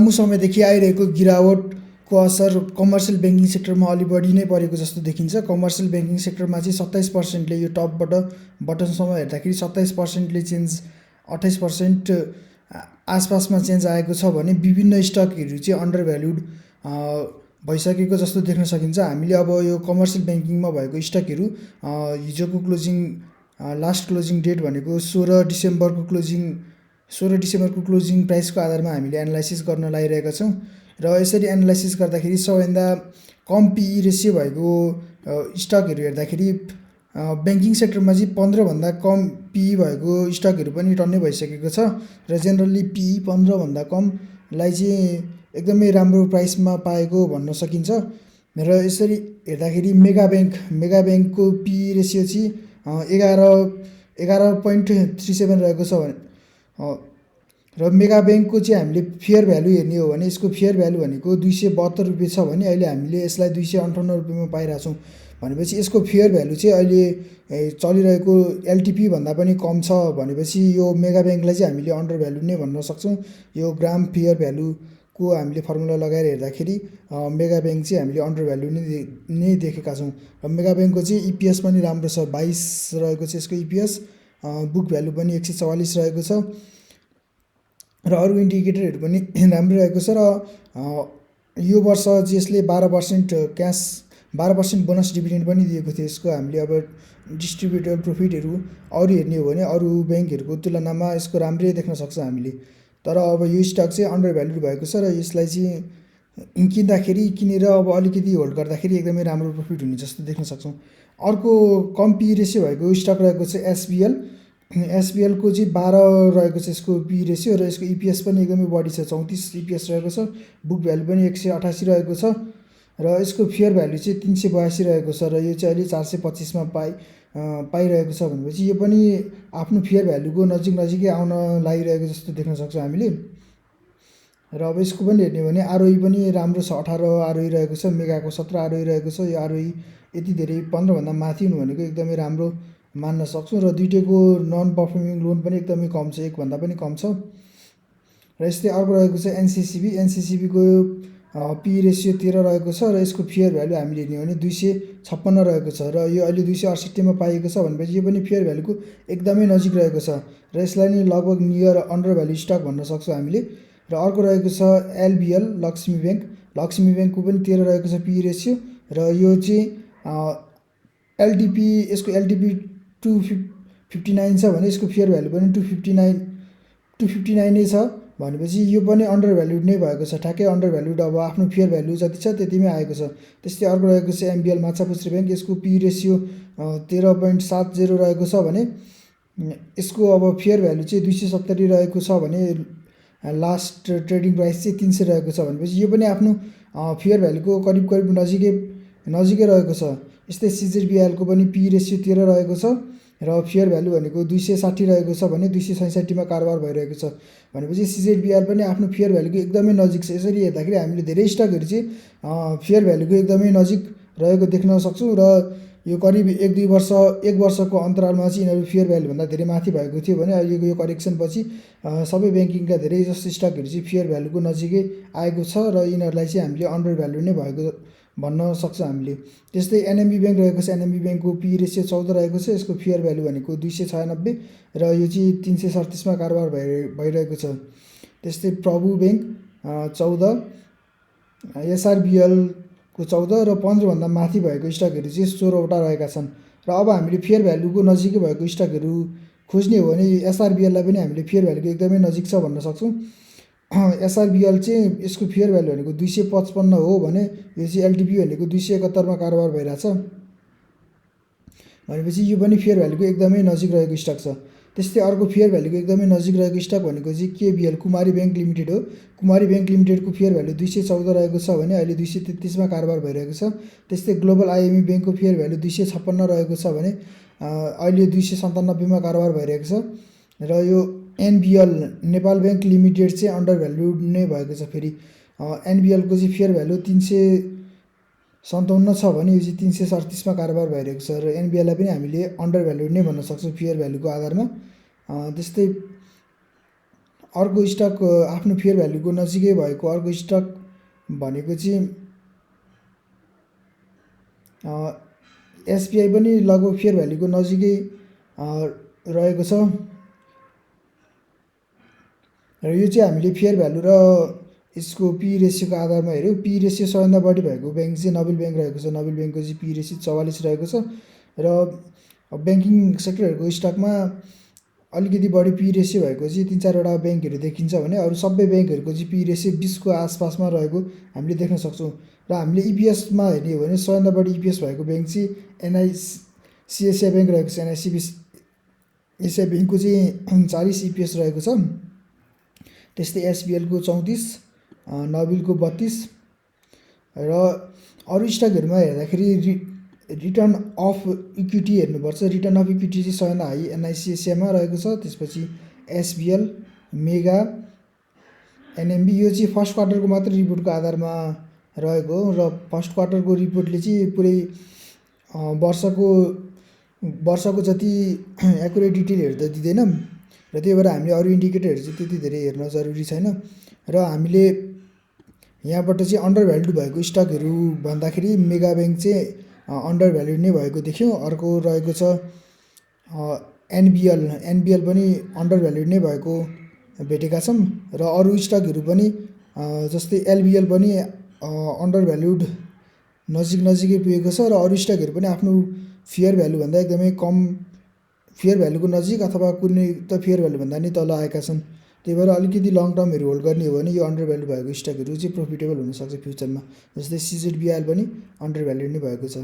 लामो समयदेखि आइरहेको गिरावटको असर कमर्सियल ब्याङ्किङ सेक्टरमा अलि बढी नै परेको जस्तो देखिन्छ। कमर्सियल ब्याङ्किङ सेक्टरमा चाहिँ 27%ले यो टपबाट बटमसम्म हेर्दाखेरि 27%ले चेन्ज 28% आसपासमा चेन्ज आएको छ भने विभिन्न स्टकहरू चाहिँ अन्डर भ्यालुड भइसकेको जस्तो देख्न सकिन्छ। हामीले अब यो कमर्सियल ब्याङ्किङमा भएको स्टकहरू हिजोको क्लोजिङ लास्ट क्लोजिङ डेट भनेको 16 डिसेम्बरको क्लोजिङ प्राइसको आधारमा हामीले एनालाइसिस गर्न लागिरहेका छौँ र यसरी एनालाइसिस गर्दाखेरि सबैभन्दा कम पिई रेसियो भएको स्टकहरू हेर्दाखेरि ब्याङ्किङ सेक्टरमा चाहिँ 15 भन्दा कम पिई भएको स्टकहरू पनि टन्नै भइसकेको छ र जेनरली पिई 15 भन्दा कमलाई चाहिँ एकदमै राम्रो प्राइसमा पाएको भन्न सकिन्छ। र यसरी हेर्दाखेरि मेगा ब्याङ्कको पिई रेसियो चाहिँ 11.37 रहेको छ भने र मेगा ब्याङ्कको चाहिँ हामीले फेयर भ्यालु हेर्ने हो भने यसको फेयर भ्यालु भनेको 272 रुपियाँ छ भने अहिले हामीले यसलाई 258 रुपियाँमा पाइरहेछौँ भनेपछि यसको फेयर भ्यालु चाहिँ अहिले चलिरहेको एलटिपी भन्दा पनि कम छ भनेपछि यो मेगा ब्याङ्कलाई चाहिँ हामीले अन्डर भ्यालु नै भन्न सक्छौँ। यो ग्राम फेयर भ्यालुको हामीले फर्मुला लगाएर हेर्दाखेरि मेगा ब्याङ्क चाहिँ हामीले अन्डर भ्यालु नै देखेका छौँ र मेगा ब्याङ्कको चाहिँ इपिएस पनि राम्रो छ, 22 रहेको छ यसको इपिएस, बुक भ्यालु पनि 144 रहेको छ र अरू इन्डिकेटरहरू पनि राम्रो रहेको छ र यो वर्ष चाहिँ यसले 12% बोनस डिभिडेन्ड पनि दिएको थियो। यसको हामीले अब डिस्ट्रिब्युटेबल प्रफिटहरू अरू हेर्ने हो भने अरू ब्याङ्कहरूको तुलनामा यसको राम्रै देख्न सक्छ हामीले। तर अब यो स्टक चाहिँ अन्डर भ्यालुड भएको छ र यसलाई चाहिँ किनेर अब अलिकति होल्ड गर्दाखेरि एकदमै राम्रो प्रफिट हुने जस्तो देख्न सक्छौँ। अर्को कम पी रेसियो भएको स्टक रहेको छ एसबिएलको चाहिँ 12 रहेको छ यसको पी रेसियो र यसको इपिएस पनि एकदमै बढी छ, 34 इपिएस रहेको छ, बुक भ्यालु पनि 188 रहेको छ र यसको फेयर भ्यालु चाहिँ 382 रहेको छ र यो चाहिँ अहिले 425मा पाइरहेको छ भनेपछि यो पनि आफ्नो फेयर भ्यालुको नजिकै आउन लागिरहेको जस्तो देख्न सक्छौँ हामीले। र अब यसको पनि हेर्ने हो भने आरओई पनि राम्रो छ, 18 आरओई रहेको छ, मेगाको 17 आरओई रहेको छ। यो आरओई यति धेरै 15 भन्दा माथि हुनु भनेको एकदमै राम्रो मान्न सक्छौँ र दुईटैको नन पर्फर्मिङ लोन पनि एकदमै कम छ, 1 भन्दा पनि कम छ। र यस्तै अर्को रहेको छ एनसिसिबीको पी रेसियो 13 रहेको छ र यसको फेयर भ्यालु हामीले हेर्ने हो भने 256 रहेको छ र यो अहिले 268मा पाइएको छ भनेपछि यो पनि फेयर भ्यालुको एकदमै नजिक रहेको छ र यसलाई नै लगभग नियर अन्डर भ्यालु स्टक भन्न सक्छौँ हामीले। र अर्को रहेको छ एलबिएल लक्ष्मी ब्याङ्कको पनि 13 रहेको छ पी रेसियो र यो चाहिँ यसको एलटिपी 259 छ भने यसको फेयर भ्यालु पनि 259 नै छ भनेपछि यो पनि अन्डर भ्यालुड नै भएको छ, ठ्याक्कै अन्डर भ्यालुड, अब आफ्नो फेयर भ्यालु जति छ त्यतिमै आएको छ। त्यस्तै अर्को रहेको छ एमबिएल माछापुच्छ्रे ब्याङ्क, यसको पी रेसियो 13.70 रहेको छ भने यसको अब फेयर भ्यालु चाहिँ 270 रहेको छ भने लास्ट ट्रेडिङ प्राइस चाहिँ 300 रहेको छ भनेपछि यो पनि आफ्नो फेयर भ्यालुको करिब नजिकै रहेको छ। यस्तै सिजेडबिआईएलको पनि पी रेसियो 13 रहेको छ र फेयर भ्यालु भनेको 260 रहेको छ भने 266मा कारोबार भइरहेको छ भनेपछि सिजेडबिआईएल पनि आफ्नो फेयर भ्यालुको एकदमै नजिक छ। यसरी हेर्दाखेरि हामीले धेरै स्टकहरू चाहिँ फेयर भ्यालुको एकदमै नजिक रहेको देख्न सक्छौँ र यो करिब 1 वर्षको अन्तरालमा चाहिँ यिनीहरू फेयर भ्यालुभन्दा धेरै माथि भएको थियो भने अहिलेको यो करेक्सन पछि सबै ब्याङ्किङका धेरै जस्तो स्टकहरू चाहिँ फेयर भ्यालुको नजिकै आएको छ र यिनीहरूलाई चाहिँ हामीले अन्डर भ्यालु नै भएको भन्न सक्छ हामीले। त्यस्तै एनएमबी ब्याङ्क रहेको छ, एनएमबी ब्याङ्कको पी रेसियो 14 रहेको छ, यसको फेयर भ्यालु भनेको 296 र यो चाहिँ 337मा कारोबार भइरहेको छ। त्यस्तै प्रभु ब्याङ्क 14, एसआरबिएलको 14 र 15 भन्दा माथि भएको स्टकहरू चाहिँ 16वटा रहेका छन्। र अब हामीले फेयर भ्यालुको नजिकै भएको स्टकहरू खोज्ने हो भने एसआरबिएललाई पनि हामीले फेयर भ्यालुको एकदमै नजिक छ भन्न सक्छौँ। एसआरबिएल चाहिँ यसको फेयर भ्यालु भनेको 255 हो भने यो चाहिँ एलटिपी भनेको 271मा कारोबार भइरहेछ भनेपछि यो पनि फेयर भ्यालुको एकदमै नजिक रहेको स्टक छ। त्यस्तै अर्को फेयर भ्यालुको एकदमै नजिक रहेको स्टक भनेको चाहिँ केबिएल कुमारी ब्याङ्क लिमिटेड हो। कुमारी ब्याङ्क लिमिटेडको फेयर भ्यालु 214 रहेको छ भने अहिले 233मा कारोबार भइरहेको छ। त्यस्तै ग्लोबल आइएमई ब्याङ्कको फेयर भ्यालु 256 रहेको छ भने अहिले 297मा कारोबार भइरहेको छ र यो एनबिएल नेपाल ब्याङ्क लिमिटेड चाहिँ अन्डर भ्यालु नै भएको छ। फेरि एनबिएलको चाहिँ फेयर भ्यालु 357 छ भने यो चाहिँ 337मा कारोबार भइरहेको छ र एनबिएललाई पनि हामीले अन्डर भ्यालु नै भन्न सक्छौँ फेयर भ्यालुको आधारमा। त्यस्तै अर्को स्टक आफ्नो फेयर भ्यालुको नजिकै भएको अर्को स्टक भनेको चाहिँ एसबिआई पनि लगभग फेयर भ्यालुको नजिकै रहेको छ र यो चाहिँ हामीले फेयर भ्यालु र यसको पी रेसियोको आधारमा हेऱ्यौँ। पी रेसियो सबैभन्दा बढी भएको ब्याङ्क चाहिँ नोबेल ब्याङ्क रहेको छ। नोबेल ब्याङ्कको चाहिँ पी रेसियो 44 रहेको छ र ब्याङ्किङ सेक्टरहरूको स्टकमा अलिकति बढी पी रेसियो भएको चाहिँ 3-4वटा ब्याङ्कहरू देखिन्छ भने अरू सबै ब्याङ्कहरूको चाहिँ पी रेसियो 20को आसपासमा रहेको हामीले देख्न सक्छौँ। र हामीले इपिएसमा हेर्ने हो भने सबैभन्दा बढी इपिएस भएको ब्याङ्क चाहिँ एनआइसिएसआई ब्याङ्क रहेको छ। एनआइसिएसआई ब्याङ्कको चाहिँ 40 इपिएस रहेको छ। त्यस्तै एसबिएलको 34, नोबेलको 32 र अरू स्टकहरूमा हेर्दाखेरि रिटर्न अफ इक्विटी हेर्नुपर्छ। रिटर्न अफ इक्विटी चाहिँ सबैभन्दा हाई एनआइसिएसआईमा रहेको छ। त्यसपछि एसबिएल, मेगा, एनएमबी यो चाहिँ फर्स्ट क्वार्टरको मात्र रिपोर्टको आधारमा रहेको हो र फर्स्ट क्वार्टरको रिपोर्टले चाहिँ पुरै वर्षको जति एकुरेट डिटेलहरू त दिँदैन र त्यही भएर हामीले अरू इन्डिकेटरहरू चाहिँ त्यति धेरै हेर्न जरुरी छैन। र हामीले यहाँबाट चाहिँ अन्डर भ्याल्युड भएको स्टकहरू भन्दाखेरि मेगा ब्याङ्क चाहिँ अन्डर भ्याल्युड नै भएको देख्यौँ। अर्को रहेको छ एनबिएल पनि अन्डर भ्याल्युड नै भएको भेटेका छौँ र अरू स्टकहरू पनि जस्तै एलबिएल पनि अन्डर भ्याल्युड नजिकै पुगेको छ र अरू स्टकहरू पनि आफ्नो फेयर भ्यालुभन्दा एकदमै कम फेयर भ्यालुको नजिक अथवा कुनै त फेयर भ्यालुभन्दा नि तल आएका छन्। त्यही भएर अलिकति लङ टर्महरू होल्ड गर्ने हो भने यो अन्डर भ्यालु भएको स्टकहरू चाहिँ प्रोफिटेबल हुनसक्छ फ्युचरमा। जस्तै सिजेडबिआइएल पनि अन्डर भ्याल्युड नै भएको छ।